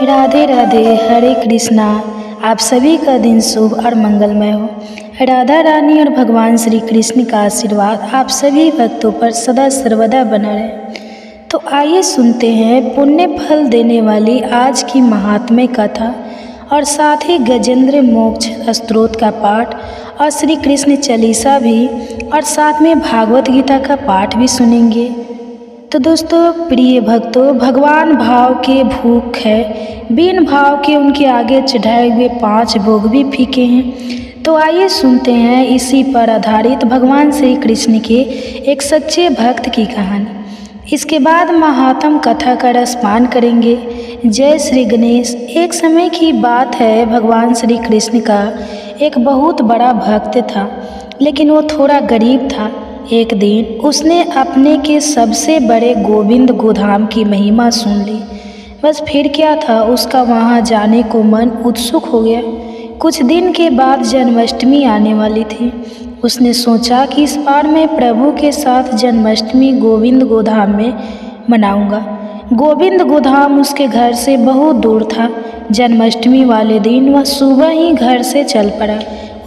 राधे राधे, हरे कृष्णा। आप सभी का दिन शुभ और मंगलमय हो। राधा रानी और भगवान श्री कृष्ण का आशीर्वाद आप सभी भक्तों पर सदा सर्वदा बना रहे। तो आइए सुनते हैं पुण्य फल देने वाली आज की महात्म्य कथा और साथ ही गजेंद्र मोक्ष स्तोत्र का पाठ और श्री कृष्ण चालीसा भी और साथ में भागवत गीता का पाठ भी सुनेंगे। तो दोस्तों प्रिय भक्तों, भगवान भाव के भूख है, बिन भाव के उनके आगे चढ़ाए हुए 5 भोग भी फीके हैं। तो आइए सुनते हैं इसी पर आधारित भगवान श्री कृष्ण के एक सच्चे भक्त की कहानी। इसके बाद महात्म कथा का रसपान करेंगे। जय श्री गणेश। एक समय की बात है, भगवान श्री कृष्ण का एक बहुत बड़ा भक्त था, लेकिन वो थोड़ा गरीब था। एक दिन उसने अपने के सबसे बड़े गोविंद गोधाम की महिमा सुन ली। बस फिर क्या था, उसका वहाँ जाने को मन उत्सुक हो गया। कुछ दिन के बाद जन्माष्टमी आने वाली थी। उसने सोचा कि इस बार मैं प्रभु के साथ जन्माष्टमी गोविंद गोधाम में मनाऊंगा। गोविंद गोधाम उसके घर से बहुत दूर था। जन्माष्टमी वाले दिन वह सुबह ही घर से चल पड़ा।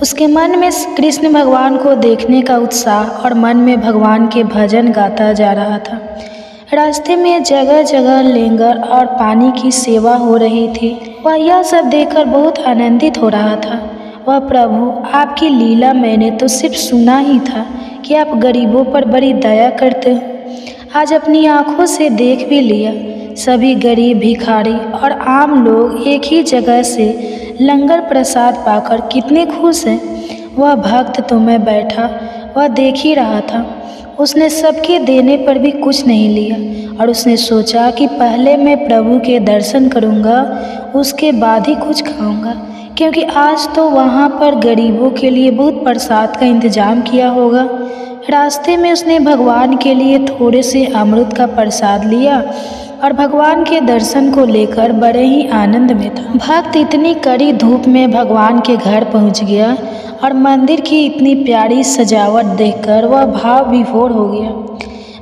उसके मन में कृष्ण भगवान को देखने का उत्साह और मन में भगवान के भजन गाता जा रहा था। रास्ते में जगह जगह लंगर और पानी की सेवा हो रही थी। वह यह सब देखकर बहुत आनंदित हो रहा था। वह प्रभु, आपकी लीला मैंने तो सिर्फ सुना ही था कि आप गरीबों पर बड़ी दया करते हो। आज अपनी आँखों से देख भी लिया। सभी गरीब, भिखारी और आम लोग एक ही जगह से लंगर प्रसाद पाकर कितने खुश हैं। वह भक्त तो मैं बैठा वह देख ही रहा था। उसने सबके देने पर भी कुछ नहीं लिया और उसने सोचा कि पहले मैं प्रभु के दर्शन करूंगा, उसके बाद ही कुछ खाऊंगा, क्योंकि आज तो वहाँ पर गरीबों के लिए बहुत प्रसाद का इंतजाम किया होगा। रास्ते में उसने भगवान के लिए थोड़े से अमृत का प्रसाद लिया और भगवान के दर्शन को लेकर बड़े ही आनंद में था। भक्त इतनी कड़ी धूप में भगवान के घर पहुंच गया और मंदिर की इतनी प्यारी सजावट देखकर वह भाव विभोर हो गया।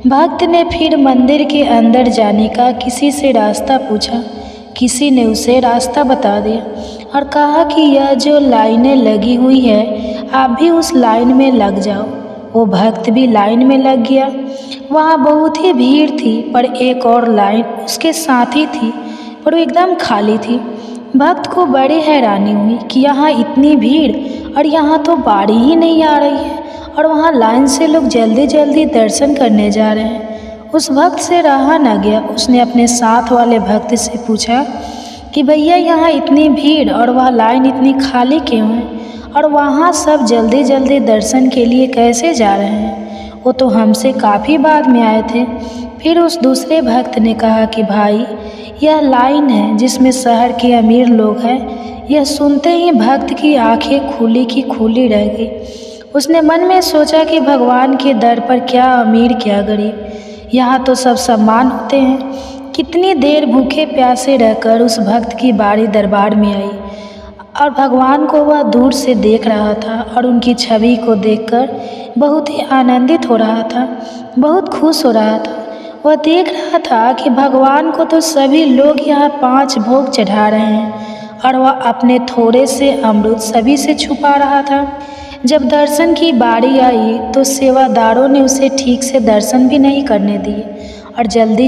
भक्त ने फिर मंदिर के अंदर जाने का किसी से रास्ता पूछा। किसी ने उसे रास्ता बता दिया और कहा कि यह जो लाइनें लगी हुई है, आप भी उस लाइन में लग जाओ। वो भक्त भी लाइन में लग गया। वहाँ बहुत ही भीड़ थी, पर एक और लाइन उसके साथ ही थी, पर वो एकदम खाली थी। भक्त को बड़ी हैरानी हुई कि यहाँ इतनी भीड़ और यहाँ तो बारी ही नहीं आ रही है और वहाँ लाइन से लोग जल्दी जल्दी दर्शन करने जा रहे हैं। उस भक्त से रहा न गया। उसने अपने साथ वाले भक्त से पूछा कि भैया, यहाँ इतनी भीड़ और वह लाइन इतनी खाली क्यों है, और वहाँ सब जल्दी जल्दी दर्शन के लिए कैसे जा रहे हैं? वो तो हमसे काफ़ी बाद में आए थे। फिर उस दूसरे भक्त ने कहा कि भाई, यह लाइन है जिसमें शहर के अमीर लोग हैं। यह सुनते ही भक्त की आंखें खुली की खुली रह गई। उसने मन में सोचा कि भगवान के दर पर क्या अमीर क्या गरीब, यहाँ तो सब समान होते हैं। कितनी देर भूखे प्यासे रहकर उस भक्त की बारी दरबार में आई और भगवान को वह दूर से देख रहा था और उनकी छवि को देखकर बहुत ही आनंदित हो रहा था, बहुत खुश हो रहा था। वह देख रहा था कि भगवान को तो सभी लोग यहाँ 5 भोग चढ़ा रहे हैं और वह अपने थोड़े से अमृत सभी से छुपा रहा था। जब दर्शन की बारी आई तो सेवादारों ने उसे ठीक से दर्शन भी नहीं करने दिए और जल्दी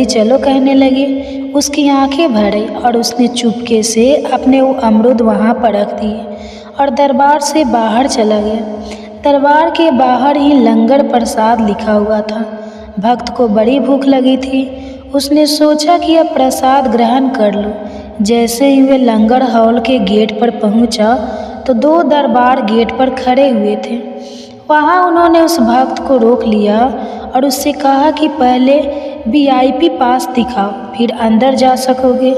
चलो कहने लगे। उसकी आंखें भर आई और उसने चुपके से अपने वो अमरूद वहाँ पर रख दिए और दरबार से बाहर चला गया। दरबार के बाहर ही लंगर प्रसाद लिखा हुआ था। भक्त को बड़ी भूख लगी थी। उसने सोचा कि अब प्रसाद ग्रहण कर लूँ। जैसे ही वे लंगर हॉल के गेट पर पहुँचा तो 2 दरबार गेट पर खड़े हुए थे। वहाँ उन्होंने उस भक्त को रोक लिया और उससे कहा कि पहले VIP पास दिखाओ, फिर अंदर जा सकोगे।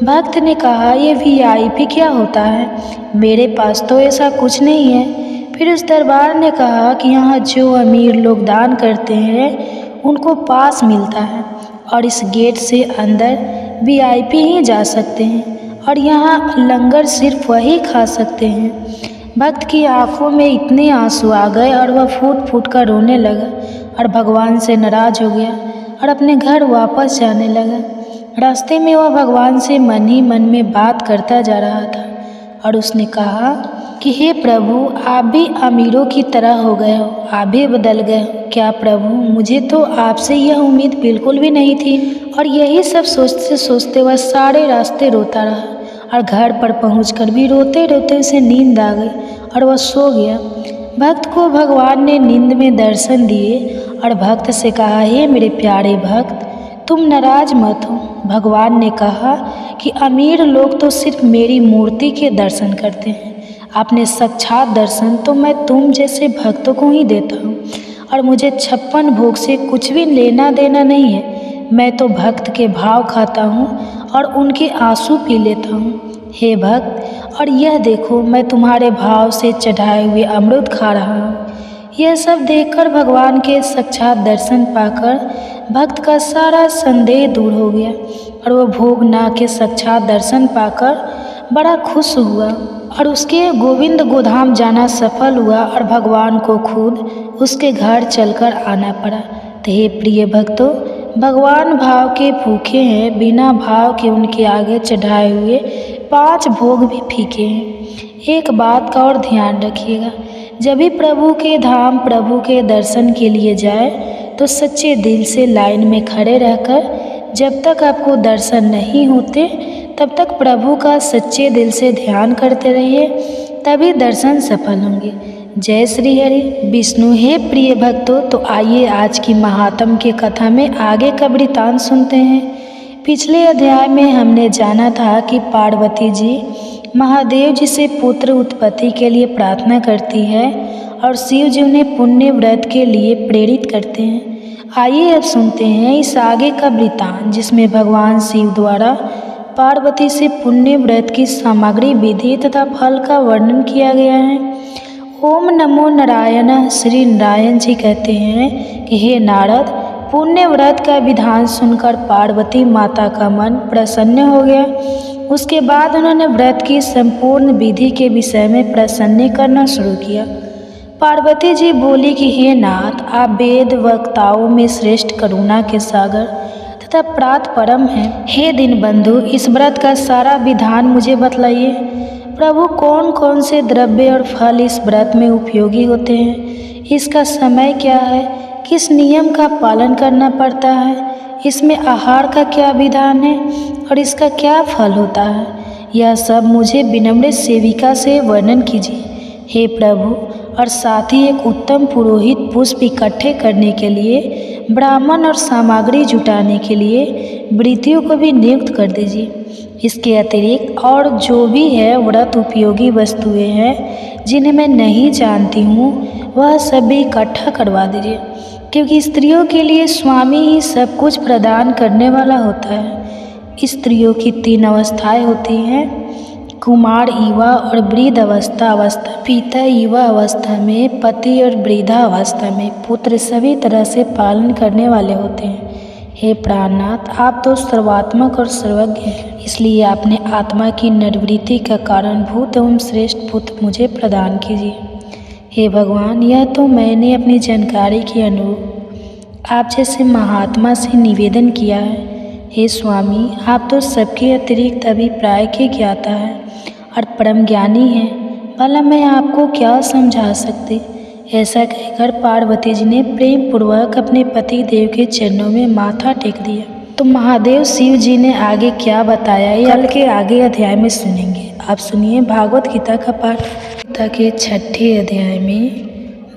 भक्त ने कहा, ये VIP क्या होता है? मेरे पास तो ऐसा कुछ नहीं है। फिर उस दरबार ने कहा कि यहाँ जो अमीर लोग दान करते हैं उनको पास मिलता है और इस गेट से अंदर VIP ही जा सकते हैं और यहाँ लंगर सिर्फ वही खा सकते हैं। भक्त की आंखों में इतने आंसू आ गए और वह फूट फूट कर रोने लगा और भगवान से नाराज हो गया और अपने घर वापस जाने लगा। रास्ते में वह भगवान से मन ही मन में बात करता जा रहा था और उसने कहा कि हे प्रभु, आप भी अमीरों की तरह हो गए हो, आप भी बदल गए हो क्या प्रभु? मुझे तो आपसे यह उम्मीद बिल्कुल भी नहीं थी। और यही सब सोचते सोचते वह सारे रास्ते रोता रहा और घर पर पहुंचकर भी रोते रोते उसे नींद आ गई और वह सो गया। भक्त को भगवान ने नींद में दर्शन दिए और भक्त से कहा, हे मेरे प्यारे भक्त, तुम नाराज मत हो। भगवान ने कहा कि अमीर लोग तो सिर्फ मेरी मूर्ति के दर्शन करते हैं, अपने साक्षात दर्शन तो मैं तुम जैसे भक्तों को ही देता हूँ और मुझे 56 भोग से कुछ भी लेना देना नहीं है। मैं तो भक्त के भाव खाता हूँ और उनके आंसू पी लेता हूँ। हे भक्त, और यह देखो, मैं तुम्हारे भाव से चढ़ाए हुए अमृत खा रहा हूँ। यह सब देखकर भगवान के साक्षात दर्शन पाकर भक्त का सारा संदेह दूर हो गया और वह भोगनाथ के साक्षात दर्शन पाकर बड़ा खुश हुआ और उसके गोविंद गोधाम जाना सफल हुआ और भगवान को खुद उसके घर चलकर आना पड़ा। तो हे प्रिय भक्तों, भगवान भाव के भूखे हैं, बिना भाव के उनके आगे चढ़ाए हुए 5 भोग भी फीके हैं। एक बात का और ध्यान रखिएगा, जब भी प्रभु के धाम प्रभु के दर्शन के लिए जाए तो सच्चे दिल से लाइन में खड़े रहकर जब तक आपको दर्शन नहीं होते तब तक प्रभु का सच्चे दिल से ध्यान करते रहिए, तभी दर्शन सफल होंगे। जय श्री हरि विष्णु। हे प्रिय भक्तों, तो आइए आज की महात्म के कथा में आगे का वृतांत सुनते हैं। पिछले अध्याय में हमने जाना था कि पार्वती जी महादेव जी से पुत्र उत्पत्ति के लिए प्रार्थना करती है और शिव जी उन्हें पुण्य व्रत के लिए प्रेरित करते हैं। आइए अब सुनते हैं इस आगे का वृतांत, जिसमें भगवान शिव द्वारा पार्वती से पुण्य व्रत की सामग्री, विधि तथा फल का वर्णन किया गया है। ओम नमो नारायण। श्री नारायण जी कहते हैं कि हे नारद, पुण्य व्रत का विधान सुनकर पार्वती माता का मन प्रसन्न हो गया। उसके बाद उन्होंने व्रत की संपूर्ण विधि के विषय में प्रसन्न करना शुरू किया। पार्वती जी बोली कि हे नाथ, आप वेद वक्ताओं में श्रेष्ठ, करुणा के सागर तथा प्रात परम हैं। हे दीनबंधु, इस व्रत का सारा विधान मुझे बतलाइए। प्रभु, कौन कौन से द्रव्य और फल इस व्रत में उपयोगी होते हैं? इसका समय क्या है? किस नियम का पालन करना पड़ता है? इसमें आहार का क्या विधान है और इसका क्या फल होता है? यह सब मुझे विनम्र सेविका से वर्णन कीजिए। हे प्रभु, और साथ ही एक उत्तम पुरोहित पुष्प इकट्ठे करने के लिए, ब्राह्मण और सामग्री जुटाने के लिए वृत्तियों को भी नियुक्त कर दीजिए। इसके अतिरिक्त और जो भी है व्रत उपयोगी वस्तुएं हैं जिन्हें मैं नहीं जानती हूँ, वह सब भी इकट्ठा करवा दीजिए, क्योंकि स्त्रियों के लिए स्वामी ही सब कुछ प्रदान करने वाला होता है। स्त्रियों की 3 अवस्थाएं होती हैं, कुमार, युवा और वृद्ध अवस्था। पिता युवा अवस्था में, पति और वृद्धा अवस्था में पुत्र सभी तरह से पालन करने वाले होते हैं। हे प्राणनाथ, आप तो सर्वात्मक और सर्वज्ञ हैं, इसलिए आपने आत्मा की निर्वृत्ति का कारणभूत एवं श्रेष्ठ पुत्र मुझे प्रदान कीजिए। हे भगवान, यह तो मैंने अपनी जानकारी के अनुरूप आप जैसे महात्मा से निवेदन किया है। हे स्वामी, आप तो सबके अतिरिक्त अभिप्राय के ज्ञाता है और परम ज्ञानी हैं, भला मैं आपको क्या समझा सकती। ऐसा कहकर पार्वती जी ने प्रेम पूर्वक अपने पति देव के चरणों में माथा टेक दिया। तो महादेव शिव जी ने आगे क्या बताया, ये कल के आगे अध्याय में सुनेंगे। आप सुनिए भागवत गीता का पाठ। गीता के 6ठे अध्याय में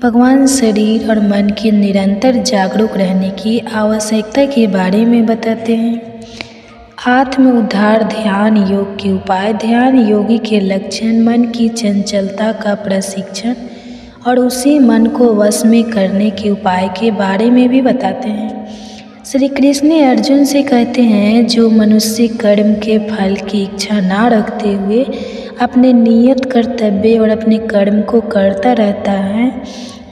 भगवान शरीर और मन के निरंतर जागरूक रहने की आवश्यकता के बारे में बताते हैं। आत्म उद्धार ध्यान योग के उपाय, ध्यान योगी के लक्षण, मन की चंचलता का प्रशिक्षण और उसी मन को वश में करने के उपाय के बारे में भी बताते हैं। श्री कृष्ण अर्जुन से कहते हैं, जो मनुष्य कर्म के फल की इच्छा ना रखते हुए अपने नियत कर्तव्य और अपने कर्म को करता रहता है,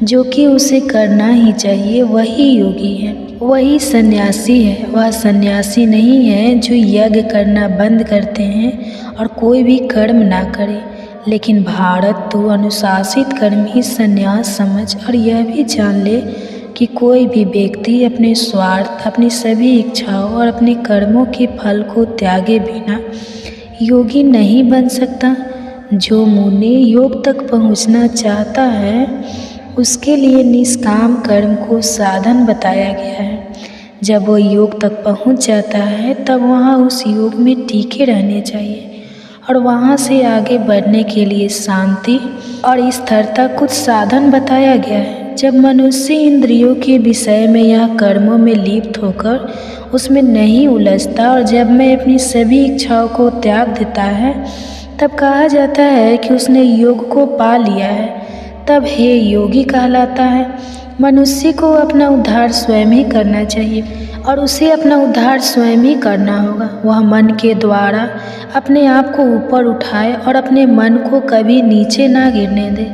जो कि उसे करना ही चाहिए, वही योगी है, वही सन्यासी है। वह सन्यासी नहीं है जो यज्ञ करना बंद करते हैं और कोई भी कर्म ना करे, लेकिन भारत तो अनुशासित कर्म ही सन्यास समझ और यह भी जान ले कि कोई भी व्यक्ति अपने स्वार्थ, अपनी सभी इच्छाओं और अपने कर्मों के फल को त्यागे बिना योगी नहीं बन सकता। जो मुनि योग तक पहुंचना चाहता है उसके लिए निष्काम कर्म को साधन बताया गया है। जब वो योग तक पहुंच जाता है तब वहाँ उस योग में टिके रहने चाहिए और वहाँ से आगे बढ़ने के लिए शांति और स्थिरता कुछ साधन बताया गया है। जब मनुष्य इंद्रियों के विषय में या कर्मों में लिप्त होकर उसमें नहीं उलझता और जब मैं अपनी सभी इच्छाओं को त्याग देता है तब कहा जाता है कि उसने योग को पा लिया है, तब हे योगी कहलाता है। मनुष्य को अपना उद्धार स्वयं ही करना चाहिए और उसे अपना उद्धार स्वयं ही करना होगा। वह मन के द्वारा अपने आप को ऊपर उठाए और अपने मन को कभी नीचे ना गिरने दे,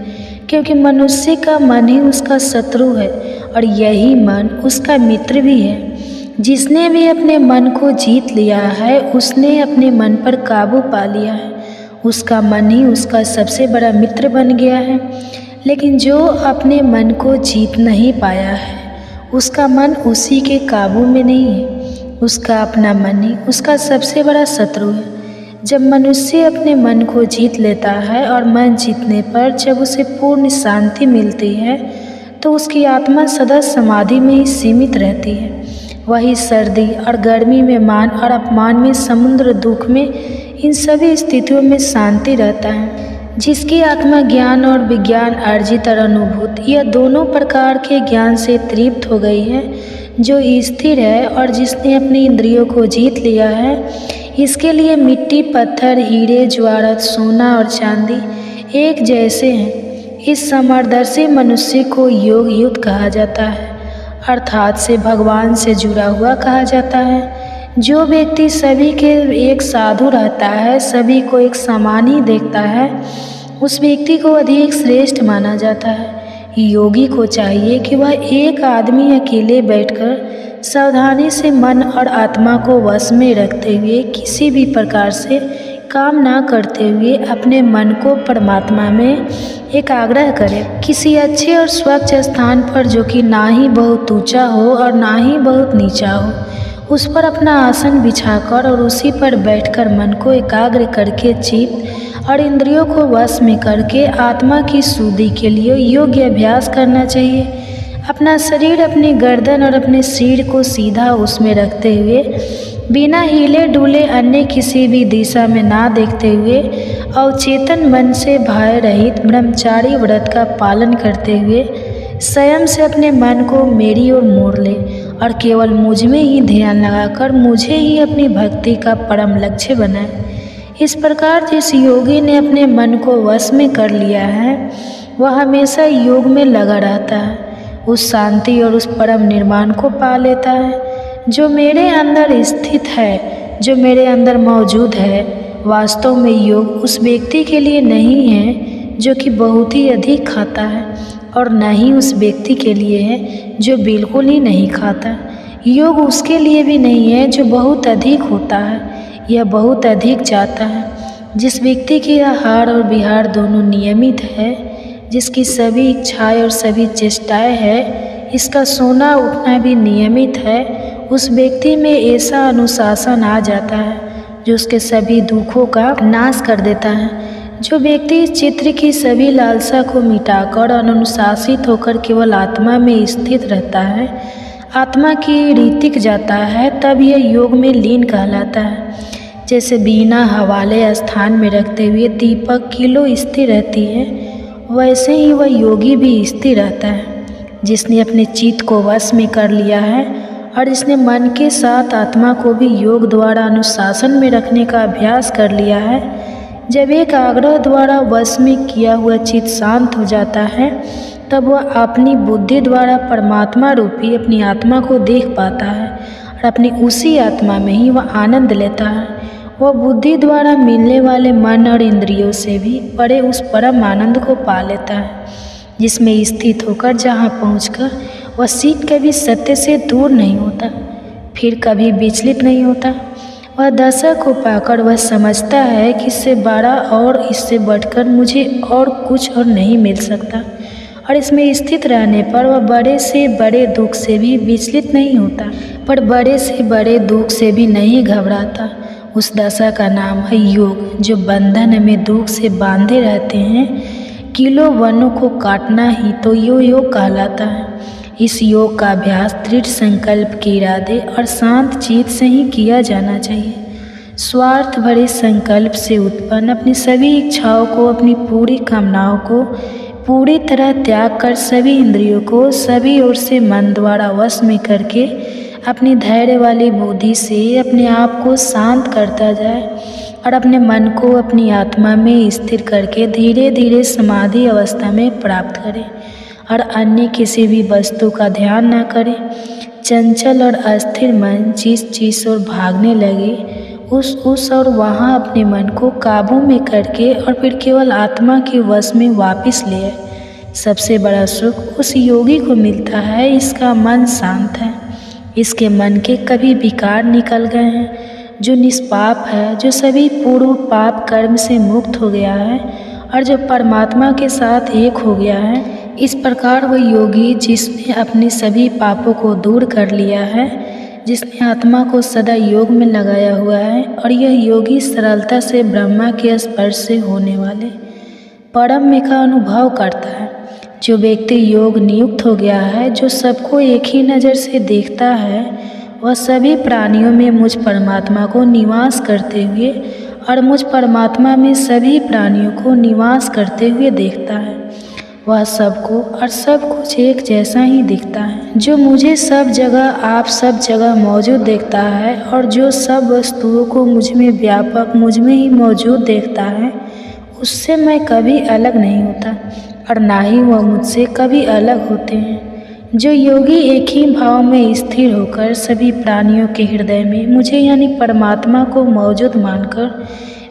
क्योंकि मनुष्य का मन ही उसका शत्रु है और यही मन उसका मित्र भी है। जिसने भी अपने मन को जीत लिया है उसने अपने मन पर काबू पा लिया है, उसका मन ही उसका सबसे बड़ा मित्र बन गया है। लेकिन जो अपने मन को जीत नहीं पाया है उसका मन उसी के काबू में नहीं है, उसका अपना मन ही उसका सबसे बड़ा शत्रु है। जब मनुष्य अपने मन को जीत लेता है और मन जीतने पर जब उसे पूर्ण शांति मिलती है तो उसकी आत्मा सदा समाधि में ही सीमित रहती है। वही सर्दी और गर्मी में, मान और अपमान में, समुद्र दुख में, इन सभी स्थितियों में शांति रहता है। जिसकी आत्मा ज्ञान और विज्ञान अर्जित और अनुभूत यह दोनों प्रकार के ज्ञान से तृप्त हो गई है, जो स्थिर है और जिसने अपनी इंद्रियों को जीत लिया है, इसके लिए मिट्टी, पत्थर, हीरे, ज्वारत, सोना और चांदी एक जैसे हैं। इस समदर्शी मनुष्य को योग युक्त कहा जाता है, अर्थात से भगवान से जुड़ा हुआ कहा जाता है। जो व्यक्ति सभी के एक साधु रहता है, सभी को एक समान ही देखता है, उस व्यक्ति को अधिक श्रेष्ठ माना जाता है। योगी को चाहिए कि वह एक आदमी अकेले बैठकर सावधानी से मन और आत्मा को वश में रखते हुए किसी भी प्रकार से काम ना करते हुए अपने मन को परमात्मा में एकाग्र करे। किसी अच्छे और स्वच्छ स्थान पर जो कि ना ही बहुत ऊंचा हो और ना ही बहुत नीचा हो, उस पर अपना आसन बिछाकर और उसी पर बैठकर मन को एकाग्र करके चित्त और इंद्रियों को वश में करके आत्मा की शुद्धि के लिए योग्य अभ्यास करना चाहिए। अपना शरीर, अपनी गर्दन और अपने सिर को सीधा उसमें रखते हुए, बिना हिले डुले अन्य किसी भी दिशा में ना देखते हुए, अवचेतन मन से भय रहित ब्रह्मचारी व्रत का पालन करते हुए स्वयं से अपने मन को मेरी ओर मोड़ ले और केवल मुझ में ही ध्यान लगाकर मुझे ही अपनी भक्ति का परम लक्ष्य बनाए। इस प्रकार जिस योगी ने अपने मन को वश में कर लिया है वह हमेशा योग में लगा रहता है, उस शांति और उस परम निर्वाण को पा लेता है जो मेरे अंदर स्थित है, जो मेरे अंदर मौजूद है। वास्तव में योग उस व्यक्ति के लिए नहीं है जो कि बहुत ही अधिक खाता है और न ही उस व्यक्ति के लिए है जो बिल्कुल ही नहीं खाता। योग उसके लिए भी नहीं है जो बहुत अधिक होता है या बहुत अधिक चाहता है। जिस व्यक्ति की आहार और विहार दोनों नियमित है, जिसकी सभी इच्छाएं और सभी चेष्टाएं है, इसका सोना उठना भी नियमित है, उस व्यक्ति में ऐसा अनुशासन आ जाता है जो उसके सभी दुखों का नाश कर देता है। जो व्यक्ति इस चित्र की सभी लालसा को मिटाकर अनुशासित होकर केवल आत्मा में स्थित रहता है, आत्मा की रीतिक जाता है, तब यह योग में लीन कहलाता है। जैसे बिना हवाले स्थान में रखते हुए दीपक किलो स्थिर रहती है, वैसे ही वह योगी भी स्थिर रहता है। जिसने अपने चित्त को वश में कर लिया है और जिसने मन के साथ आत्मा को भी योग द्वारा अनुशासन में रखने का अभ्यास कर लिया है, जब एक आग्रह द्वारा वश में किया हुआ चित्त शांत हो जाता है, तब वह अपनी बुद्धि द्वारा परमात्मा रूपी अपनी आत्मा को देख पाता है और अपनी उसी आत्मा में ही वह आनंद लेता है। वह बुद्धि द्वारा मिलने वाले मन और इंद्रियों से भी परे उस परम आनंद को पा लेता है, जिसमें स्थित होकर जहाँ पहुँचकर वह सीख कभी सत्य से दूर नहीं होता, फिर कभी विचलित नहीं होता। वह दशा को पाकर वह समझता है कि इससे बड़ा और इससे बढ़कर मुझे और कुछ और नहीं मिल सकता और इसमें स्थित रहने पर वह बड़े से बड़े दुख से भी विचलित नहीं होता, पर बड़े से बड़े दुख से भी नहीं घबराता। उस दशा का नाम है योग। जो बंधन में दुख से बांधे रहते हैं, किलो वनों को काटना ही तो योग कहलाता है। इस योग का अभ्यास दृढ़ संकल्प के इरादे और शांत चित्त से ही किया जाना चाहिए। स्वार्थ भरे संकल्प से उत्पन्न अपनी सभी इच्छाओं को, अपनी पूरी कामनाओं को पूरी तरह त्याग कर सभी इंद्रियों को सभी ओर से मन द्वारा वश में करके अपनी धैर्य वाली बुद्धि से अपने आप को शांत करता जाए और अपने मन को अपनी आत्मा में स्थिर करके धीरे धीरे समाधि अवस्था में प्राप्त करे और अन्य किसी भी वस्तु का ध्यान न करे। चंचल और अस्थिर मन जिस चीज़ और भागने लगे उस और वहाँ अपने मन को काबू में करके और फिर केवल आत्मा के वश में वापस ले आए। सबसे बड़ा सुख उस योगी को मिलता है, इसका मन शांत है, इसके मन के कभी विकार निकल गए हैं, जो निष्पाप है, जो सभी पूर्व पाप कर्म से मुक्त हो गया है और जो परमात्मा के साथ एक हो गया है। इस प्रकार वह योगी जिसने अपने सभी पापों को दूर कर लिया है, जिसने आत्मा को सदा योग में लगाया हुआ है, और यह योगी सरलता से ब्रह्मा के स्पर्श से होने वाले परम में का अनुभव करता है। जो व्यक्ति योग नियुक्त हो गया है, जो सबको एक ही नज़र से देखता है, वह सभी प्राणियों में मुझ परमात्मा को निवास करते हुए और मुझ परमात्मा में सभी प्राणियों को निवास करते हुए देखता है। वह सबको और सब कुछ एक जैसा ही दिखता है। जो मुझे सब जगह, आप सब जगह मौजूद देखता है और जो सब वस्तुओं को मुझ में व्यापक, मुझ में ही मौजूद देखता है, उससे मैं कभी अलग नहीं होता और ना ही वह मुझसे कभी अलग होते हैं। जो योगी एक ही भाव में स्थिर होकर सभी प्राणियों के हृदय में मुझे यानी परमात्मा को मौजूद मानकर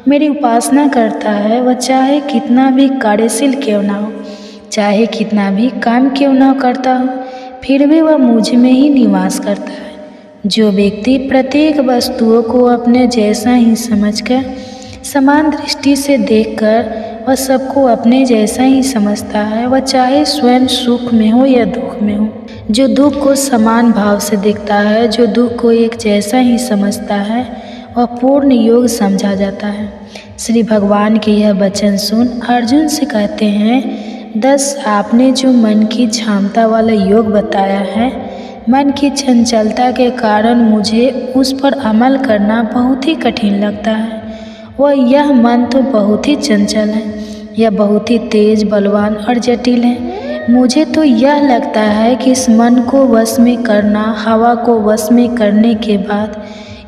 मेरी उपासना करता है, वह चाहे कितना भी कार्यशील क्यों ना हो, चाहे कितना भी काम क्यों ना करता हो, फिर भी वह मुझ में ही निवास करता है। जो व्यक्ति प्रत्येक वस्तुओं को अपने जैसा ही समझकर समान दृष्टि से देखकर वह सबको अपने जैसा ही समझता है, वह चाहे स्वयं सुख में हो या दुख में हो। जो दुख को समान भाव से देखता है, जो दुख को एक जैसा ही समझता है, वह पूर्ण योग समझा जाता है। श्री भगवान के यह वचन सुन अर्जुन से कहते हैं, 10 आपने जो मन की क्षमता वाला योग बताया है, मन की चंचलता के कारण मुझे उस पर अमल करना बहुत ही कठिन लगता है। वह यह मन तो बहुत ही चंचल है, यह बहुत ही तेज, बलवान और जटिल है। मुझे तो यह लगता है कि इस मन को वश में करना हवा को वश में करने के बाद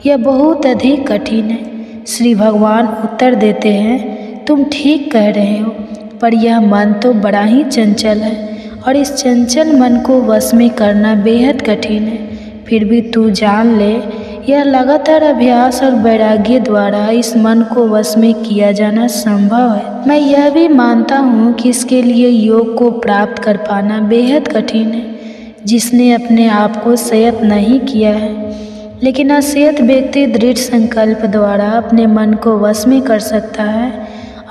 यह बहुत अधिक कठिन है। श्री भगवान उत्तर देते हैं, तुम ठीक कह रहे हो, पर यह मन तो बड़ा ही चंचल है और इस चंचल मन को वश में करना बेहद कठिन है। फिर भी तू जान ले, यह लगातार अभ्यास और वैराग्य द्वारा इस मन को वश में किया जाना संभव है। मैं यह भी मानता हूँ कि इसके लिए योग को प्राप्त कर पाना बेहद कठिन है, जिसने अपने आप को संयत नहीं किया है। लेकिन असंयत व्यक्ति दृढ़ संकल्प द्वारा अपने मन को वश में कर सकता है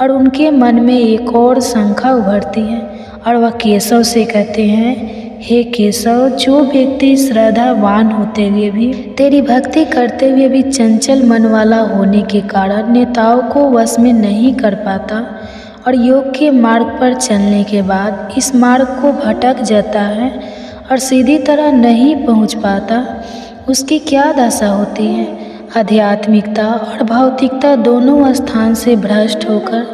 और उनके मन में एक और शंका उभरती है और वह केशव से कहते हैं, हे केशव, जो व्यक्ति श्रद्धावान होते हुए भी, तेरी भक्ति करते हुए भी चंचल मन वाला होने के कारण नेताओं को वश में नहीं कर पाता और योग के मार्ग पर चलने के बाद इस मार्ग को भटक जाता है और सीधी तरह नहीं पहुंच पाता, उसकी क्या दशा होती है। आध्यात्मिकता और भौतिकता दोनों स्थान से भ्रष्ट होकर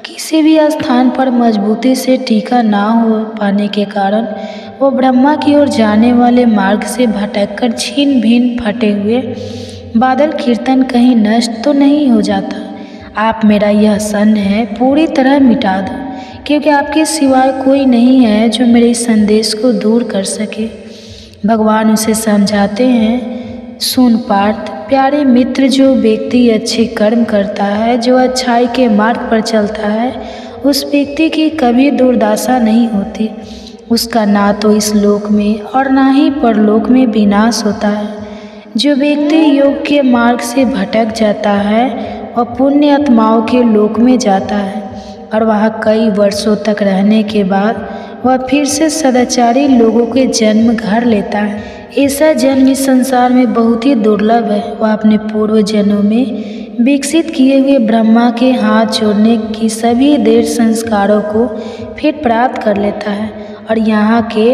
किसी भी स्थान पर मजबूती से टीका ना हो पाने के कारण वो ब्रह्मा की ओर जाने वाले मार्ग से भटककर छीन भिन्न फटे हुए बादल कीर्तन कहीं नष्ट तो नहीं हो जाता। आप मेरा यह सन है पूरी तरह मिटा दो, क्योंकि आपके सिवाय कोई नहीं है जो मेरे इस संदेश को दूर कर सके। भगवान उसे समझाते हैं, सुन पार्थ, प्यारे मित्र, जो व्यक्ति अच्छे कर्म करता है, जो अच्छाई के मार्ग पर चलता है, उस व्यक्ति की कभी दुर्दशा नहीं होती। उसका ना तो इस लोक में और ना ही परलोक में विनाश होता है। जो व्यक्ति योग के मार्ग से भटक जाता है वह पुण्य आत्माओं के लोक में जाता है और वहाँ कई वर्षों तक रहने के बाद वह फिर से सदाचारी लोगों के जन्म घर लेता है। ऐसा जन्म इस संसार में बहुत ही दुर्लभ है। वह अपने पूर्व जन्मों में विकसित किए हुए ब्रह्मा के हाथ जोड़ने की सभी देर संस्कारों को फिर प्राप्त कर लेता है और यहाँ के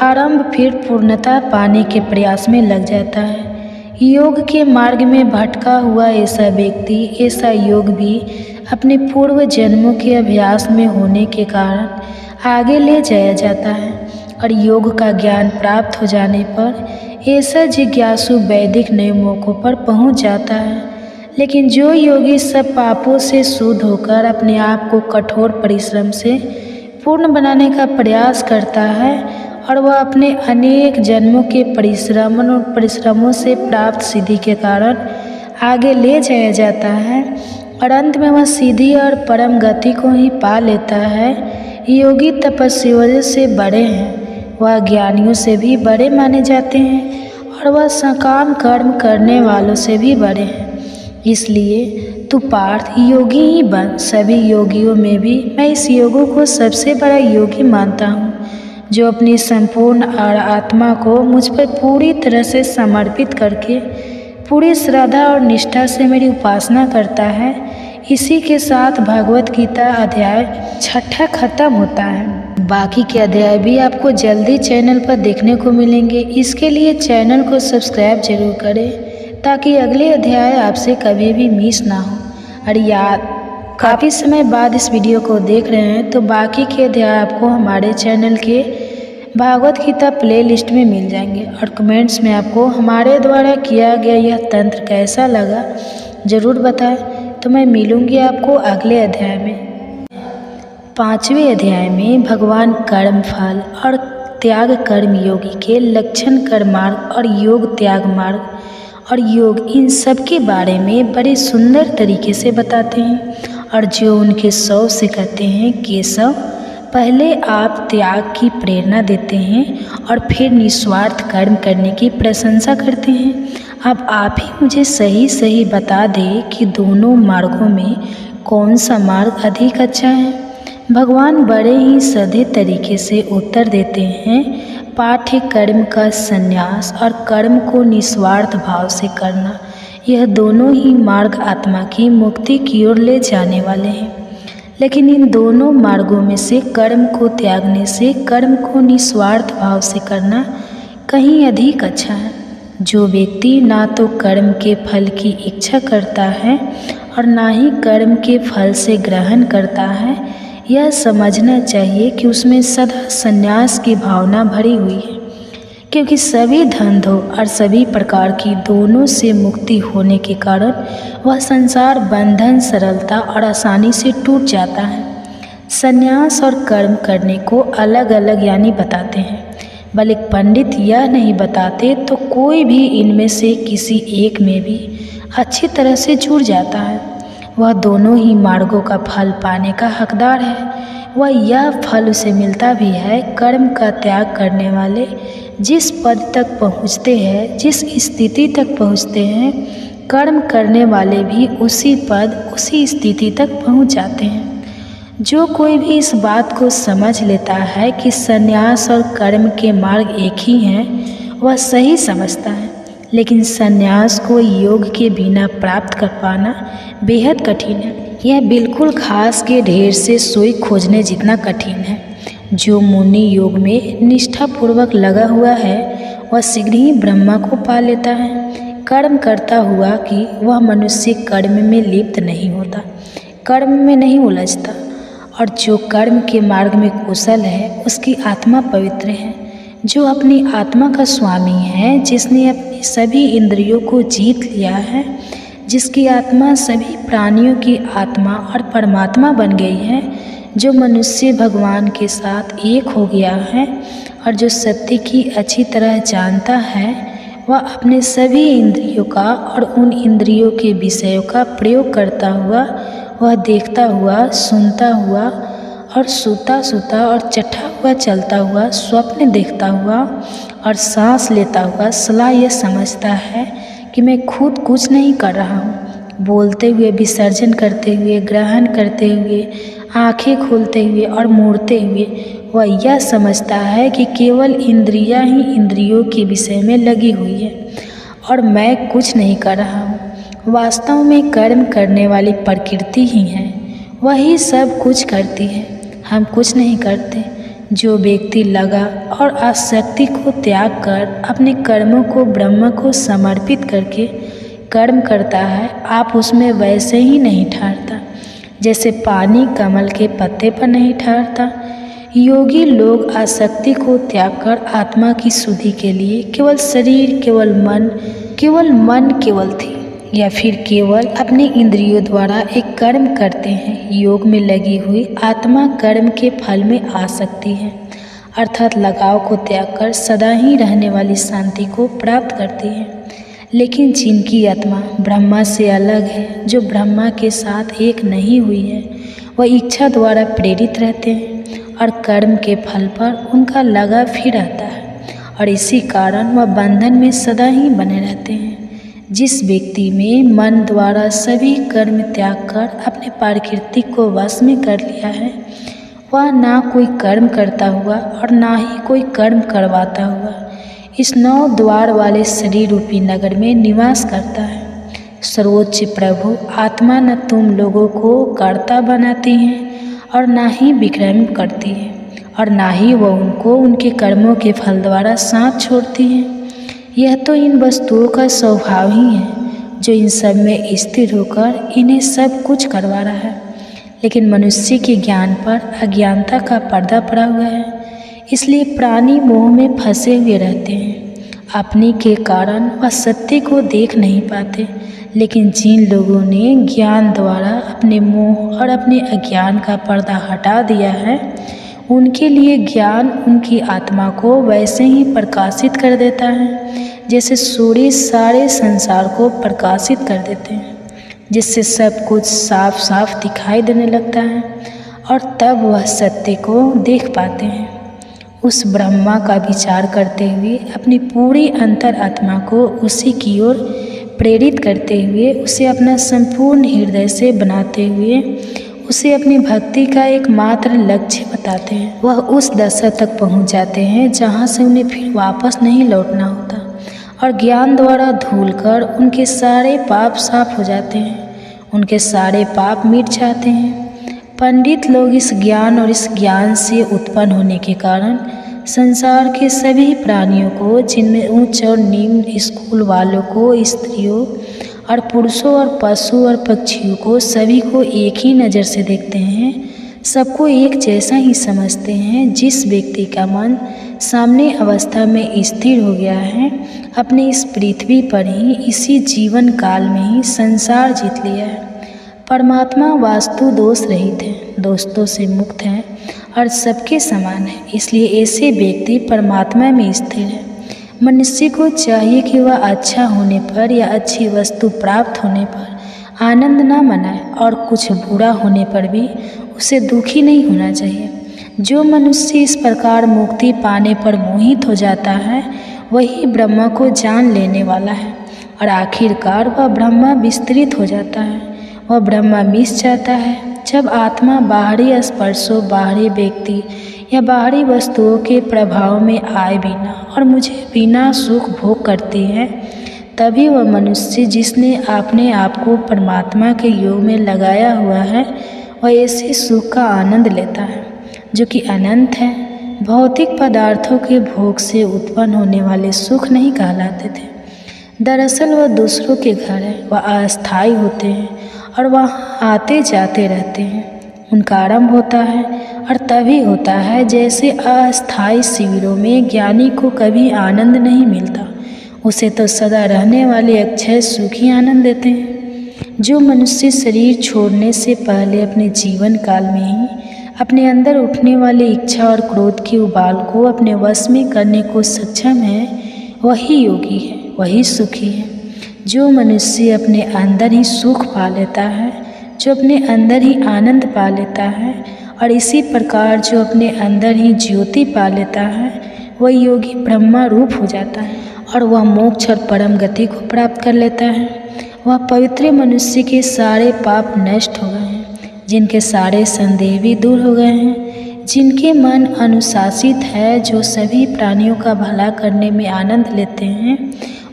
आरंभ फिर पूर्णता पाने के प्रयास में लग जाता है। योग के मार्ग में भटका हुआ ऐसा व्यक्ति, ऐसा योग भी अपने पूर्व जन्मों के अभ्यास में होने के कारण आगे ले जाया जाता है और योग का ज्ञान प्राप्त हो जाने पर ऐसा जिज्ञासु वैदिक नियमों पर पहुंच जाता है। लेकिन जो योगी सब पापों से शुद्ध होकर अपने आप को कठोर परिश्रम से पूर्ण बनाने का प्रयास करता है और वह अपने अनेक जन्मों के परिश्रमों से प्राप्त सिद्धि के कारण आगे ले जाया जाता है और अंत में वह सीधी और परम गति को ही पा लेता है। योगी तपस्वियों से बड़े हैं, वह ज्ञानियों से भी बड़े माने जाते हैं और वह सकाम कर्म करने वालों से भी बड़े हैं। इसलिए तू पार्थ योगी ही बन। सभी योगियों में भी मैं इस योगी को सबसे बड़ा योगी मानता हूँ, जो अपनी संपूर्ण आत्मा को मुझ पर पूरी तरह से समर्पित करके पूरी श्रद्धा और निष्ठा से मेरी उपासना करता है। इसी के साथ भगवत गीता अध्याय 6 खत्म होता है। बाकी के अध्याय भी आपको जल्दी चैनल पर देखने को मिलेंगे। इसके लिए चैनल को सब्सक्राइब जरूर करें ताकि अगले अध्याय आपसे कभी भी मिस ना हो। और याद काफ़ी समय बाद इस वीडियो को देख रहे हैं तो बाकी के अध्याय आपको हमारे चैनल के भागवत गीता प्लेलिस्ट में मिल जाएंगे और कमेंट्स में आपको हमारे द्वारा किया गया यह तंत्र कैसा लगा ज़रूर बताएं। तो मैं मिलूँगी आपको अगले अध्याय में। 5वें अध्याय में भगवान कर्म फल और त्याग कर्म योगी के लक्षण कर्म मार्ग और योग त्याग मार्ग और योग इन सब के बारे में बड़े सुंदर तरीके से बताते हैं और जो उनके सौ से कहते हैं केशव, पहले आप त्याग की प्रेरणा देते हैं और फिर निस्वार्थ कर्म करने की प्रशंसा करते हैं। अब आप ही मुझे सही बता दें कि दोनों मार्गों में कौन सा मार्ग अधिक अच्छा है। भगवान बड़े ही सीधे तरीके से उत्तर देते हैं। पाठ्य कर्म का संन्यास और कर्म को निस्वार्थ भाव से करना, यह दोनों ही मार्ग आत्मा की मुक्ति की ओर ले जाने वाले हैं। लेकिन इन दोनों मार्गों में से कर्म को त्यागने से कर्म को निस्वार्थ भाव से करना कहीं अधिक अच्छा है। जो व्यक्ति ना तो कर्म के फल की इच्छा करता है और ना ही कर्म के फल से ग्रहण करता है, यह समझना चाहिए कि उसमें सदा संन्यास की भावना भरी हुई है, क्योंकि सभी धंधों और सभी प्रकार की दोनों से मुक्ति होने के कारण वह संसार बंधन सरलता और आसानी से टूट जाता है। संन्यास और कर्म करने को अलग अलग यानी बताते हैं, बल्कि पंडित यह नहीं बताते तो कोई भी इनमें से किसी एक में भी अच्छी तरह से जुड़ जाता है। वह दोनों ही मार्गों का फल पाने का हकदार है। वह यह फल उसे मिलता भी है। कर्म का त्याग करने वाले जिस पद तक पहुँचते हैं, जिस स्थिति तक पहुँचते हैं, कर्म करने वाले भी उसी पद उसी स्थिति तक पहुँच जाते हैं। जो कोई भी इस बात को समझ लेता है कि संन्यास और कर्म के मार्ग एक ही हैं, वह सही समझता है। लेकिन संन्यास को योग के बिना प्राप्त कर पाना बेहद कठिन है। यह बिल्कुल घास के ढेर से सुई खोजने जितना कठिन है। जो मुनि योग में निष्ठापूर्वक लगा हुआ है वह शीघ्र ही ब्रह्मा को पा लेता है। कर्म करता हुआ कि वह मनुष्य कर्म में लिप्त नहीं होता, कर्म में नहीं उलझता, और जो कर्म के मार्ग में कुशल है उसकी आत्मा पवित्र है। जो अपनी आत्मा का स्वामी है, जिसने अपनी सभी इंद्रियों को जीत लिया है, जिसकी आत्मा सभी प्राणियों की आत्मा और परमात्मा बन गई है, जो मनुष्य भगवान के साथ एक हो गया है और जो सत्य की अच्छी तरह जानता है, वह अपने सभी इंद्रियों का और उन इंद्रियों के विषयों का प्रयोग करता हुआ, वह देखता हुआ, सुनता हुआ और सोता और चढ़ा हुआ चलता हुआ, स्वप्न देखता हुआ और सांस लेता हुआ सदा यह समझता है कि मैं खुद कुछ नहीं कर रहा हूँ। बोलते हुए, विसर्जन करते हुए, ग्रहण करते हुए, आंखें खोलते हुए और मूड़ते हुए वह यह समझता है कि केवल इंद्रियां ही इंद्रियों के विषय में लगी हुई है और मैं कुछ नहीं कर रहा हूँ। वास्तव में कर्म करने वाली प्रकृति ही है, वही सब कुछ करती है, हम कुछ नहीं करते। जो व्यक्ति लगा और आसक्ति को त्याग कर अपने कर्मों को ब्रह्म को समर्पित करके कर्म करता है, आप उसमें वैसे ही नहीं ठहरता जैसे पानी कमल के पत्ते पर नहीं ठहरता। योगी लोग आसक्ति को त्याग कर आत्मा की शुद्धि के लिए केवल शरीर, केवल मन थी या फिर केवल अपने इंद्रियों द्वारा एक कर्म करते हैं। योग में लगी हुई आत्मा कर्म के फल में आ सकती है, अर्थात लगाव को त्याग कर सदा ही रहने वाली शांति को प्राप्त करती है। लेकिन जिनकी आत्मा ब्रह्मा से अलग है, जो ब्रह्मा के साथ एक नहीं हुई है, वह इच्छा द्वारा प्रेरित रहते हैं और कर्म के फल पर उनका लगा फिर आता है और इसी कारण वह बंधन में सदा ही बने रहते हैं। जिस व्यक्ति में मन द्वारा सभी कर्म त्याग कर अपने प्रकृति को वश में कर लिया है, वह ना कोई कर्म करता हुआ और ना ही कोई कर्म करवाता हुआ इस 9 द्वार वाले शरीर रूपी नगर में निवास करता है। सर्वोच्च प्रभु आत्मा न तुम लोगों को कर्ता बनाती हैं और ना ही विक्रम करती है और ना ही वह उनको उनके कर्मों के फल द्वारा साथ छोड़ती है। यह तो इन वस्तुओं का स्वभाव ही है जो इन सब में स्थिर होकर इन्हें सब कुछ करवा रहा है। लेकिन मनुष्य के ज्ञान पर अज्ञानता का पर्दा पड़ा हुआ है, इसलिए प्राणी मोह में फंसे हुए रहते हैं। अपने के कारण वह सत्य को देख नहीं पाते। लेकिन जिन लोगों ने ज्ञान द्वारा अपने मोह और अपने अज्ञान का पर्दा हटा दिया है, उनके लिए ज्ञान उनकी आत्मा को वैसे ही प्रकाशित कर देता है जैसे सूर्य सारे संसार को प्रकाशित कर देते हैं, जिससे सब कुछ साफ साफ दिखाई देने लगता है और तब वह सत्य को देख पाते हैं। उस ब्रह्मा का विचार करते हुए अपनी पूरी अंतर आत्मा को उसी की ओर प्रेरित करते हुए उसे अपना संपूर्ण हृदय से बनाते हुए उसे अपनी भक्ति का एकमात्र लक्ष्य बताते हैं। वह उस दशा तक पहुंच जाते हैं जहां से उन्हें फिर वापस नहीं लौटना होता और ज्ञान द्वारा धुलकर उनके सारे पाप साफ हो जाते हैं, उनके सारे पाप मिट जाते हैं। पंडित लोग इस ज्ञान और इस ज्ञान से उत्पन्न होने के कारण संसार के सभी प्राणियों को, जिनमें उच्च और निम्न स्कूल वालों को, स्त्रियों और पुरुषों और पशु और पक्षियों को, सभी को एक ही नज़र से देखते हैं, सबको एक जैसा ही समझते हैं। जिस व्यक्ति का मन सामने अवस्था में स्थिर हो गया है, अपने इस पृथ्वी पर ही इसी जीवन काल में ही संसार जीत लिया है। परमात्मा वास्तु दोष रहित है, दोस्तों से मुक्त है और सबके समान है, इसलिए ऐसे व्यक्ति परमात्मा में स्थिर है। मनुष्य को चाहिए कि वह अच्छा होने पर या अच्छी वस्तु प्राप्त होने पर आनंद न मनाए और कुछ बुरा होने पर भी उसे दुखी नहीं होना चाहिए। जो मनुष्य इस प्रकार मुक्ति पाने पर मोहित हो जाता है, वही ब्रह्मा को जान लेने वाला है और आखिरकार वह ब्रह्मा विस्तृत हो जाता है, वह ब्रह्मा मिस जाता है। जब आत्मा बाहरी स्पर्शों, बाहरी व्यक्ति या बाहरी वस्तुओं के प्रभाव में आए बिना और मुझे बिना सुख भोग करती है, तभी वह मनुष्य जिसने अपने आप को परमात्मा के योग में लगाया हुआ है, वह ऐसे सुख का आनंद लेता है जो कि अनंत है। भौतिक पदार्थों के भोग से उत्पन्न होने वाले सुख नहीं कहलाते थे। दरअसल वह दूसरों के घर है, वह अस्थायी होते हैं और वह आते जाते रहते हैं। उनका आरंभ होता है और तभी होता है जैसे अस्थायी शिविरों में ज्ञानी को कभी आनंद नहीं मिलता, उसे तो सदा रहने वाले अक्षय सुख ही आनंद देते हैं। जो मनुष्य शरीर छोड़ने से पहले अपने जीवन काल में ही अपने अंदर उठने वाली इच्छा और क्रोध के उबाल को अपने वश में करने को सक्षम है, वही योगी है, वही सुखी है। जो मनुष्य अपने अंदर ही सुख पा लेता है, जो अपने अंदर ही आनंद पा लेता है और इसी प्रकार जो अपने अंदर ही ज्योति पा लेता है, वह योगी ब्रह्मा रूप हो जाता है और वह मोक्ष और परम गति को प्राप्त कर लेता है। वह पवित्र मनुष्य के सारे पाप नष्ट हो गए हैं, जिनके सारे संदेह भी दूर हो गए हैं, जिनके मन अनुशासित है, जो सभी प्राणियों का भला करने में आनंद लेते हैं,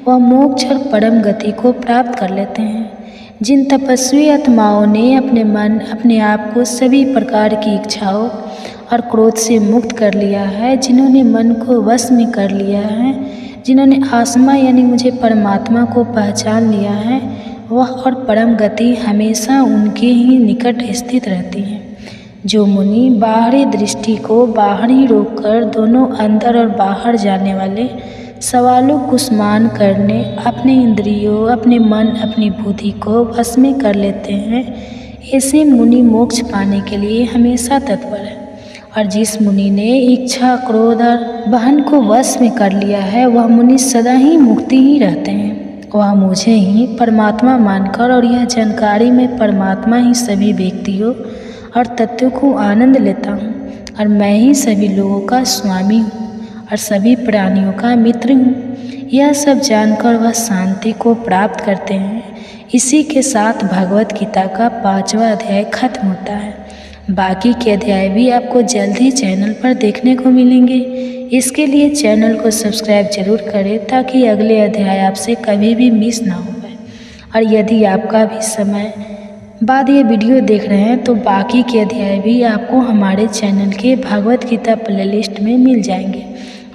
वह मोक्ष और परम गति को प्राप्त कर लेते हैं। जिन तपस्वी आत्माओं ने अपने मन अपने आप को सभी प्रकार की इच्छाओं और क्रोध से मुक्त कर लिया है, जिन्होंने मन को वश में कर लिया है, जिन्होंने आत्मा यानी मुझे परमात्मा को पहचान लिया है, वह और परम गति हमेशा उनके ही निकट स्थित रहती है। जो मुनि बाहरी दृष्टि को बाहर ही रोककर दोनों अंदर और बाहर जाने वाले सवालों को स्मरण करने अपने इंद्रियों, अपने मन, अपनी बुद्धि को वश में कर लेते हैं, ऐसे मुनि मोक्ष पाने के लिए हमेशा तत्पर है। और जिस मुनि ने इच्छा, क्रोध और बहन को वश में कर लिया है, वह मुनि सदा ही मुक्ति ही रहते हैं। वह मुझे ही परमात्मा मानकर और यह जानकारी में परमात्मा ही सभी व्यक्तियों और तत्वों को आनंद लेता हूँ, और मैं ही सभी लोगों का स्वामी हूँ और सभी प्राणियों का मित्र हूँ। यह सब जानकर वह शांति को प्राप्त करते हैं। इसी के साथ भगवत गीता का 5वां अध्याय खत्म होता है। बाकी के अध्याय भी आपको जल्द ही चैनल पर देखने को मिलेंगे। इसके लिए चैनल को सब्सक्राइब जरूर करें ताकि अगले अध्याय आपसे कभी भी मिस ना हो पाए। और यदि आपका भी समय बाद ये वीडियो देख रहे हैं तो बाकी के अध्याय भी आपको हमारे चैनल के भागवत गीता प्लेलिस्ट में मिल जाएंगे।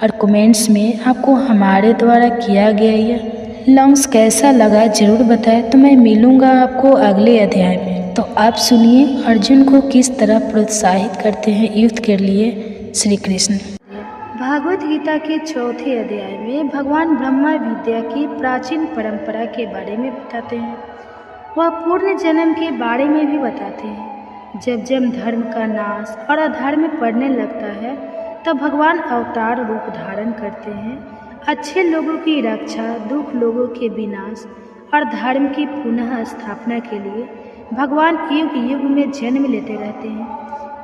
और कमेंट्स में आपको हमारे द्वारा किया गया यह लॉन्ग्स कैसा लगा ज़रूर बताएं। तो मैं मिलूँगा आपको अगले अध्याय में। तो आप सुनिए अर्जुन को किस तरह प्रोत्साहित करते हैं युद्ध के लिए श्री कृष्ण। भागवत गीता के 4थे अध्याय में भगवान ब्रह्मा विद्या की प्राचीन परंपरा के बारे में बताते हैं। वह पूर्ण जन्म के बारे में भी बताते हैं। जब जब धर्म का नाश और अधर्म पड़ने लगता है तब भगवान अवतार रूप धारण करते हैं। अच्छे लोगों की रक्षा, दुख लोगों के विनाश और धर्म की पुनः स्थापना के लिए भगवान युग युग में जन्म लेते रहते हैं।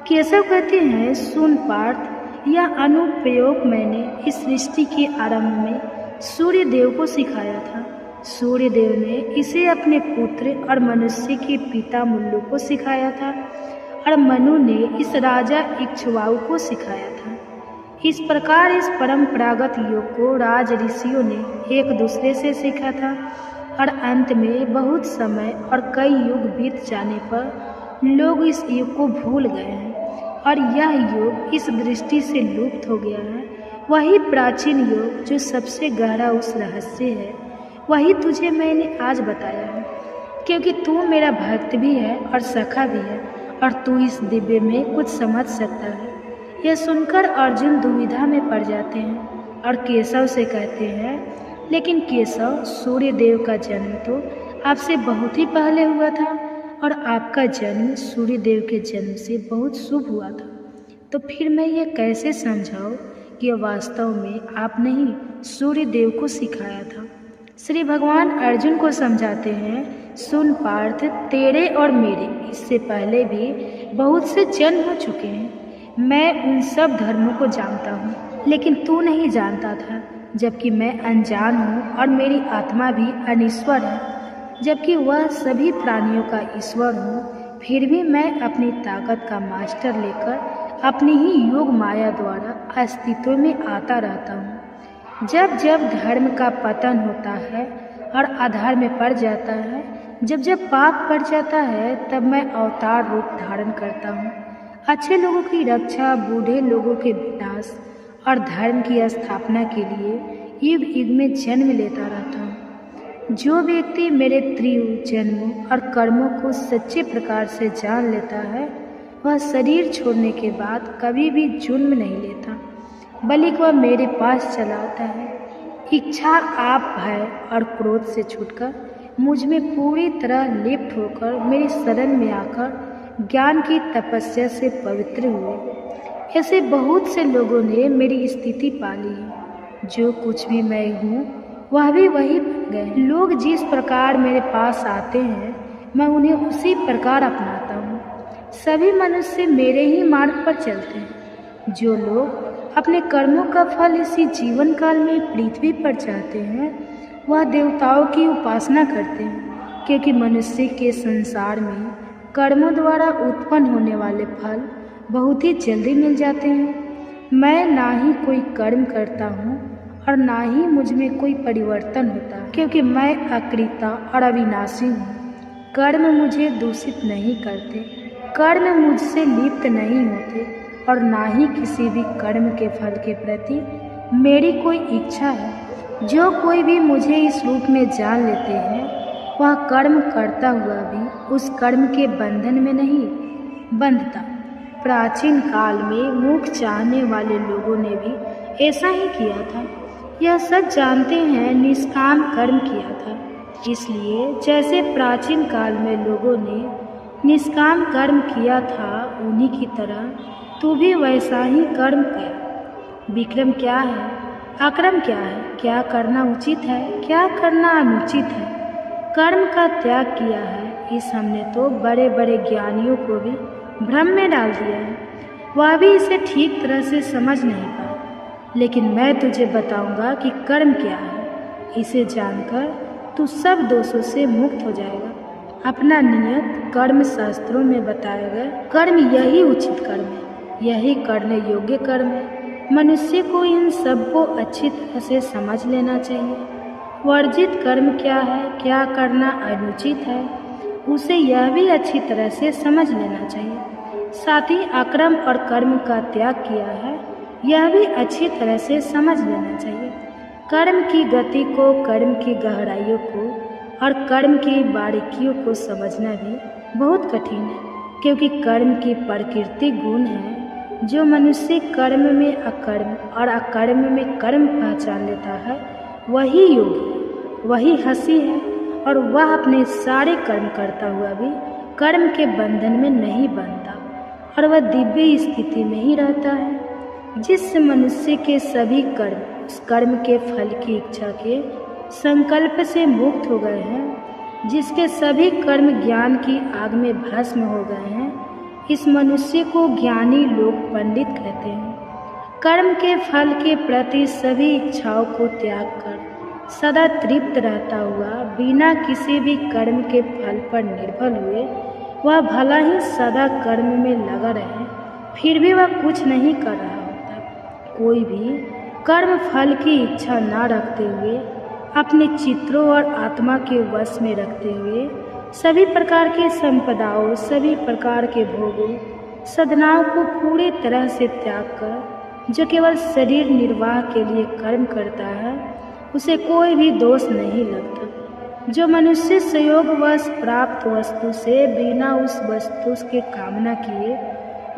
केशव कहते हैं, सुन पार्थ, यह अनुप्रयोग मैंने इस सृष्टि के आरंभ में सूर्य देव को सिखाया था। सूर्य देव ने इसे अपने पुत्र और मनुष्य के पिता मुल्लु को सिखाया था, और मनु ने इस राजा इक्ष्वाकु को सिखाया था। इस प्रकार इस परंपरागत योग को राज ऋषियों ने एक दूसरे से सीखा था, और अंत में बहुत समय और कई युग बीत जाने पर लोग इस युग को भूल गए हैं और यह योग इस दृष्टि से लुप्त हो गया है। वही प्राचीन योग जो सबसे गहरा उस रहस्य है, वही तुझे मैंने आज बताया है, क्योंकि तू मेरा भक्त भी है और सखा भी है, और तू इस दिव्य में कुछ समझ सकता है। यह सुनकर अर्जुन दुविधा में पड़ जाते हैं और केशव से कहते हैं, लेकिन केशव, सूर्य देव का जन्म तो आपसे बहुत ही पहले हुआ था, और आपका जन्म सूर्य देव के जन्म से बहुत शुभ हुआ था। तो फिर मैं ये कैसे समझाऊं कि यह वास्तव में आपने ही सूर्य देव को सिखाया था। श्री भगवान अर्जुन को समझाते हैं, सुन पार्थ, तेरे और मेरे इससे पहले भी बहुत से जन्म हो चुके हैं। मैं उन सब धर्मों को जानता हूँ, लेकिन तू नहीं जानता था, जबकि मैं अनजान हूँ और मेरी आत्मा भी अनीश्वर है, जबकि वह सभी प्राणियों का ईश्वर हूँ। फिर भी मैं अपनी ताकत का मास्टर लेकर अपनी ही योग माया द्वारा अस्तित्व में आता रहता हूँ। जब जब धर्म का पतन होता है और अधर्म में पड़ जाता है, जब जब पाप पड़ जाता है, तब मैं अवतार रूप धारण करता हूँ। अच्छे लोगों की रक्षा, बूढ़े लोगों के विनाश और धर्म की स्थापना के लिए युग युग में जन्म लेता रहता हूँ। जो व्यक्ति मेरे त्रियुग जन्मों और कर्मों को सच्चे प्रकार से जान लेता है, वह शरीर छोड़ने के बाद कभी भी जुर्म नहीं लेता, बल्कि वह मेरे पास चला आता है। इच्छा, आप, भय और क्रोध से छूटकर मुझ में पूरी तरह लिप्त होकर मेरी शरण में आकर ज्ञान की तपस्या से पवित्र हुए। ऐसे बहुत से लोगों ने मेरी स्थिति पाली है। जो कुछ भी मैं हूँ वह भी वही बन गए। लोग जिस प्रकार मेरे पास आते हैं, मैं उन्हें उसी प्रकार अपनाता हूँ। सभी मनुष्य मेरे ही मार्ग पर चलते हैं। जो लोग अपने कर्मों का फल इसी जीवन काल में पृथ्वी पर चाहते हैं, वह देवताओं की उपासना करते हैं, क्योंकि मनुष्य के संसार में कर्मों द्वारा उत्पन्न होने वाले फल बहुत ही जल्दी मिल जाते हैं। मैं ना ही कोई कर्म करता हूँ और ना ही मुझ में कोई परिवर्तन होता, क्योंकि मैं अकृता और अविनाशी हूँ। कर्म मुझे दूषित नहीं करते, कर्म मुझसे लिप्त नहीं होते और ना ही किसी भी कर्म के फल के प्रति मेरी कोई इच्छा है। जो कोई भी मुझे इस रूप में जान लेते हैं वह कर्म करता हुआ भी उस कर्म के बंधन में नहीं बंधता। प्राचीन काल में मोक्ष चाहने वाले लोगों ने भी ऐसा ही किया था। यह सब जानते हैं, निष्काम कर्म किया था। इसलिए जैसे प्राचीन काल में लोगों ने निष्काम कर्म किया था, उन्हीं की तरह तू भी वैसा ही कर्म किया। विक्रम क्या है, अक्रम क्या है, क्या करना उचित है, क्या करना अनुचित है, कर्म का त्याग किया है। इस हमने तो बड़े बड़े ज्ञानियों को भी भ्रम में डाल दिया है, वह भी इसे ठीक तरह से समझ नहीं पाए। लेकिन मैं तुझे बताऊंगा कि कर्म क्या है। इसे जानकर तू सब दोषों से मुक्त हो जाएगा। अपना नियत कर्म शास्त्रों में बताया गया कर्म यही उचित कर्म है, यही करने योग्य कर्म है। मनुष्य को इन सब को अच्छी तरह से समझ लेना चाहिए। वर्जित कर्म क्या है, क्या करना अनुचित है, उसे यह भी अच्छी तरह से समझ लेना चाहिए। साथ ही अकर्म और कर्म का त्याग किया है, यह भी अच्छी तरह से समझ लेना चाहिए। कर्म की गति को, कर्म की गहराइयों को और कर्म की बारीकियों को समझना भी बहुत कठिन है, क्योंकि कर्म की प्रकृति गुण है। जो मनुष्य कर्म में अकर्म और अकर्म में कर्म पहचान लेता है वही योगी, वही हंसी है, और वह अपने सारे कर्म करता हुआ भी कर्म के बंधन में नहीं बंधता और वह दिव्य स्थिति में ही रहता है। जिस मनुष्य के सभी कर्म उस कर्म के फल की इच्छा के संकल्प से मुक्त हो गए हैं, जिसके सभी कर्म ज्ञान की आग में भस्म हो गए हैं, इस मनुष्य को ज्ञानी लोग पंडित कहते हैं। कर्म के फल के प्रति सभी इच्छाओं को त्याग कर सदा तृप्त रहता हुआ, बिना किसी भी कर्म के फल पर निर्भर हुए, वह भला ही सदा कर्म में लगा रहे, फिर भी वह कुछ नहीं कर रहा होता। कोई भी कर्म फल की इच्छा ना रखते हुए, अपने चित्रों और आत्मा के वश में रखते हुए, सभी प्रकार के संपदाओं, सभी प्रकार के भोगों, साधनाओं को पूरी तरह से त्याग कर जो केवल शरीर निर्वाह के लिए कर्म करता है, उसे कोई भी दोष नहीं लगता। जो मनुष्य संयोगवश प्राप्त वस्तु से बिना उस वस्तु के कामना किए,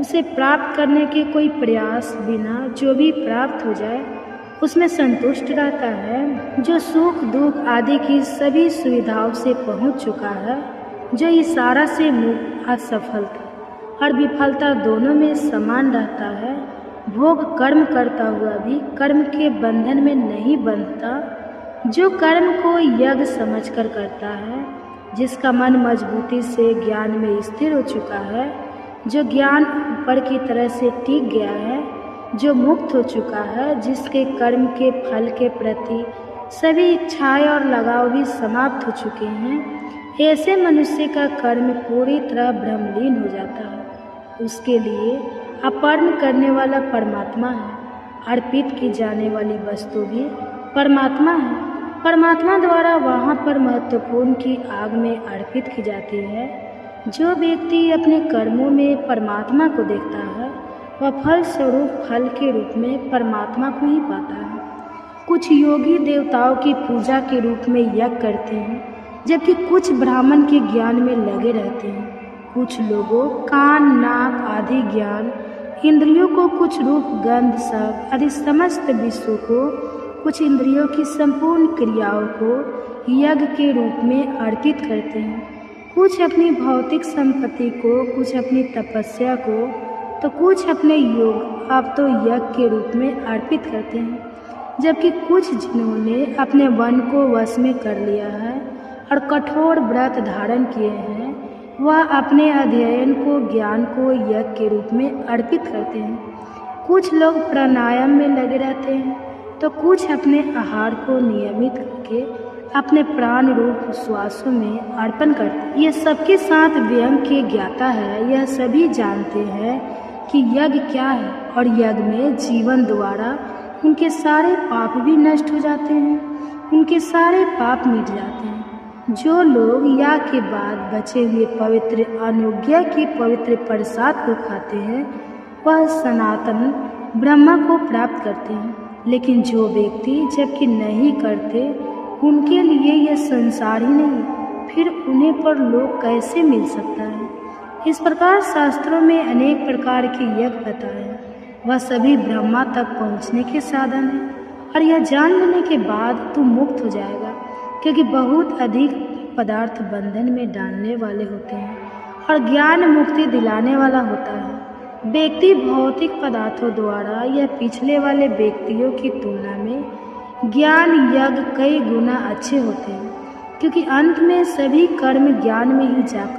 उसे प्राप्त करने के कोई प्रयास बिना जो भी प्राप्त हो जाए उसमें संतुष्ट रहता है, जो सुख दुख आदि की सभी सुविधाओं से पहुंच चुका है, जो इशारा से मुक्त असफलता और विफलता दोनों में समान रहता है, भोग कर्म करता हुआ भी कर्म के बंधन में नहीं बंधता, जो कर्म को यज्ञ समझकर करता है, जिसका मन मजबूती से ज्ञान में स्थिर हो चुका है, जो ज्ञान ऊपर की तरह से टिक गया है, जो मुक्त हो चुका है, जिसके कर्म के फल के प्रति सभी इच्छाएं और लगाव भी समाप्त हो चुके हैं, ऐसे मनुष्य का कर्म पूरी तरह ब्रह्मलीन हो जाता है। उसके लिए अर्पण करने वाला परमात्मा है, अर्पित की जाने वाली वस्तु भी परमात्मा है। परमात्मा द्वारा वहाँ पर महत्वपूर्ण की आग में अर्पित की जाती है। जो व्यक्ति अपने कर्मों में परमात्मा को देखता है, वह फल स्वरूप फल के रूप में परमात्मा को ही पाता है। कुछ योगी देवताओं की पूजा के रूप में यज्ञ करते हैं, जबकि कुछ ब्राह्मण के ज्ञान में लगे रहते हैं। कुछ लोगों कान नाक आदि ज्ञान इंद्रियों को, कुछ रूप गंध शब्द आदि समस्त विश्व को, कुछ इंद्रियों की संपूर्ण क्रियाओं को यज्ञ के रूप में अर्पित करते हैं। कुछ अपनी भौतिक संपत्ति को, कुछ अपनी तपस्या को, तो कुछ अपने योग आप तो यज्ञ के रूप में अर्पित करते हैं। जबकि कुछ जिन्होंने अपने मन को वश में कर लिया है और कठोर व्रत धारण किए हैं, वह अपने अध्ययन को, ज्ञान को यज्ञ के रूप में अर्पित करते हैं। कुछ लोग प्राणायाम में लगे रहते हैं, तो कुछ अपने आहार को नियमित करके अपने प्राण रूप श्वासों में अर्पण करते हैं। यह सबके साथ व्यंग के ज्ञाता है। यह सभी जानते हैं कि यज्ञ क्या है और यज्ञ में जीवन द्वारा उनके सारे पाप भी नष्ट हो जाते हैं, उनके सारे पाप मिट जाते हैं। जो लोग याग के बाद बचे हुए पवित्र अनुज्ञा के पवित्र प्रसाद को खाते हैं वह सनातन ब्रह्मा को प्राप्त करते हैं, लेकिन जो व्यक्ति जबकि नहीं करते उनके लिए यह संसार ही नहीं, फिर उन्हें पर लोक कैसे मिल सकता है। इस प्रकार शास्त्रों में अनेक प्रकार के यज्ञ बताए हैं। वह सभी ब्रह्मा तक पहुँचने के साधन हैं और यह जान लेने के बाद तू मुक्त हो जाएगा, क्योंकि बहुत अधिक पदार्थ बंधन में डालने वाले होते हैं और ज्ञान मुक्ति दिलाने वाला होता है। व्यक्ति भौतिक पदार्थों द्वारा या पिछले वाले व्यक्तियों की तुलना में ज्ञान यज्ञ कई गुना अच्छे होते हैं, क्योंकि अंत में सभी कर्म ज्ञान में ही जाकर